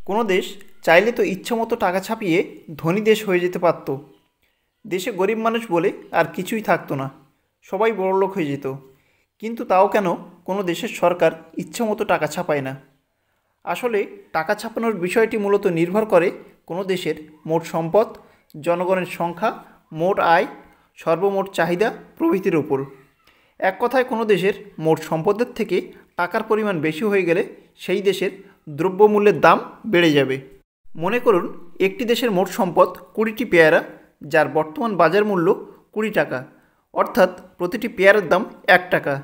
কোনো দেশ চাইলে তো ইচ্ছামতো টাকা ছাপিয়ে ধনী দেশ হয়ে যেতে পারত। দেশে গরিব মানুষ বলে আর কিছুই থাকতো না, সবাই বড়লোক হয়ে যেত। কিন্তু তাও কেন কোনো দেশের সরকার ইচ্ছামতো টাকা ছাপায় না? আসলে টাকা ছাপানোর বিষয়টি মূলত নির্ভর করে কোনো দেশের মোট সম্পদ, জনগণের সংখ্যা, মোট আয়, সর্বমোট চাহিদা প্রভৃতির উপর। এক কথায় কোনো দেশের মোট সম্পদের থেকে টাকার পরিমাণ বেশি হয়ে গেলে সেই দেশের দ্রব্যমূল্যের দাম বেড়ে যাবে। মনে করুন একটি দেশের মোট সম্পদ 20টি পেয়ারা, যার বর্তমান বাজার মূল্য 20 টাকা, অর্থাৎ প্রতিটি পেয়ারার দাম 1 টাকা।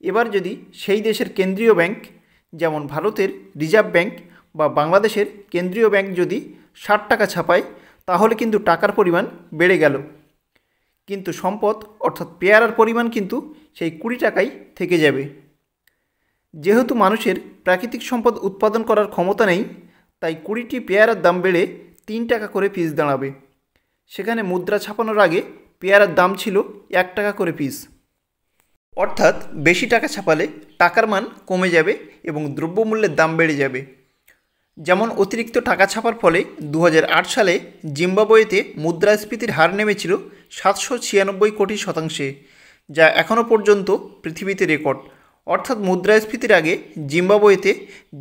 এবার যদি সেই দেশের কেন্দ্রীয় ব্যাংক, যেমন ভারতের রিজার্ভ ব্যাংক বা বাংলাদেশের কেন্দ্রীয় ব্যাংক যদি 60 টাকা ছাপায়, তাহলে কিন্তু টাকার পরিমাণ বেড়ে গেল, কিন্তু সম্পদ অর্থাৎ পেয়ারার পরিমাণ কিন্তু সেই 20 টাকাই থেকে যাবে। যেহেতু মানুষের প্রাকৃতিক সম্পদ উৎপাদন করার ক্ষমতা নেই, তাই 20টি পেয়ারার দাম বেড়ে 3 টাকা করে পিস দাঁড়াবে। সেখানে মুদ্রা ছাপানোর আগে পেয়ারার দাম ছিল 1 টাকা করে পিস। অর্থাৎ বেশি টাকা ছাপালে টাকার মান কমে যাবে এবং দ্রব্যমূল্যের দাম বেড়ে যাবে। যেমন অতিরিক্ত টাকা ছাপার ফলে 2008 সালে জিম্বাবুয়েতে মুদ্রাস্ফীতির হার নেমেছিল 796 কোটি শতাংশে, যা এখনও পর্যন্ত পৃথিবীতে রেকর্ড। অর্থাৎ মুদ্রাস্ফীতির আগে জিম্বাবুয়েতে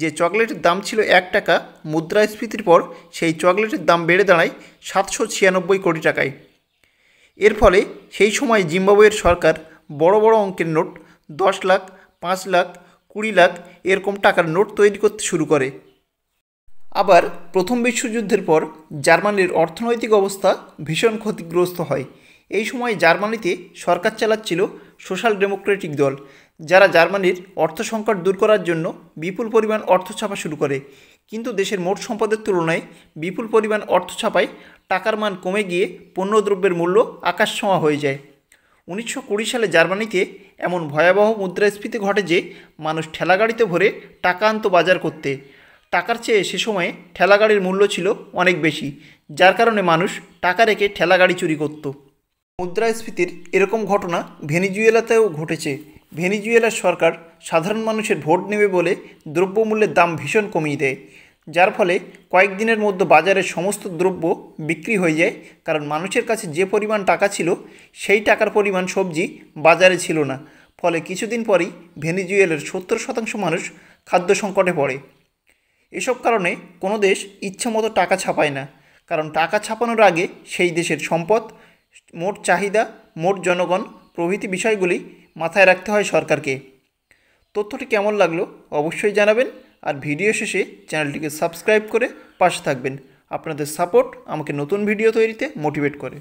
যে চকলেটের দাম ছিল 1 টাকা, মুদ্রাস্ফীতির পর সেই চকলেটের দাম বেড়ে দাঁড়ায় 796 কোটি টাকায়। এর ফলে সেই সময় জিম্বাবুয়ের সরকার বড় বড় অঙ্কের নোট, 10 লাখ, 5 লাখ, 20 লাখ এরকম টাকার নোট তৈরি করতে শুরু করে। আবার প্রথম বিশ্বযুদ্ধের পর জার্মানির অর্থনৈতিক অবস্থা ভীষণ ক্ষতিগ্রস্ত হয়। এই সময় জার্মানিতে সরকার চালাচ্ছিল সোশ্যাল ডেমোক্রেটিক দল, যারা জার্মানির অর্থ সংকট দূর করার জন্য বিপুল পরিমাণ অর্থ ছাপা শুরু করে। কিন্তু দেশের মোট সম্পদের তুলনায় বিপুল পরিমাণ অর্থ ছাপায় টাকার মান কমে গিয়ে পণ্যদ্রব্যের মূল্য আকাশছোঁয়া হয়ে যায়। 1920 সালে জার্মানিতে এমন ভয়াবহ মুদ্রাস্ফীতি ঘটে যে মানুষ ঠেলাগাড়িতে ভরে টাকা আনত বাজার করতে। টাকার চেয়ে সে সময়ে ঠেলাগাড়ির মূল্য ছিল অনেক বেশি, যার কারণে মানুষ টাকা রেখে ঠেলাগাড়ি চুরি করত। মুদ্রাস্ফীতির এরকম ঘটনা ভেনিজুয়েলাতেও ঘটেছে। ভেনিজুয়েলার সরকার সাধারণ মানুষের ভোট নেবে বলে দ্রব্যমূল্যের দাম ভীষণ কমিয়ে দেয়, যার ফলে কয়েকদিনের মধ্যে বাজারের সমস্ত দ্রব্য বিক্রি হয়ে যায়, কারণ মানুষের কাছে যে পরিমাণ টাকা ছিল সেই টাকার পরিমাণ সবজি বাজারে ছিল না। ফলে কিছুদিন পরই ভেনিজুয়েলার 70% মানুষ খাদ্য সংকটে পড়ে। এসব কারণে কোনো দেশ ইচ্ছামতো টাকা ছাপায় না, কারণ টাকা ছাপানোর আগে সেই দেশের সম্পদ, মোট চাহিদা, মোট জনগণ প্রভৃতি বিষয়গুলি মাথায় রাখতে হয় সরকারকে। তথ্যটি কেমন লাগলো অবশ্যই জানাবেন, আর ভিডিও শেষে চ্যানেলটিকে সাবস্ক্রাইব করে পাশে থাকবেন। আপনাদের সাপোর্ট আমাকে নতুন ভিডিও তৈরিতে মোটিভেট করে।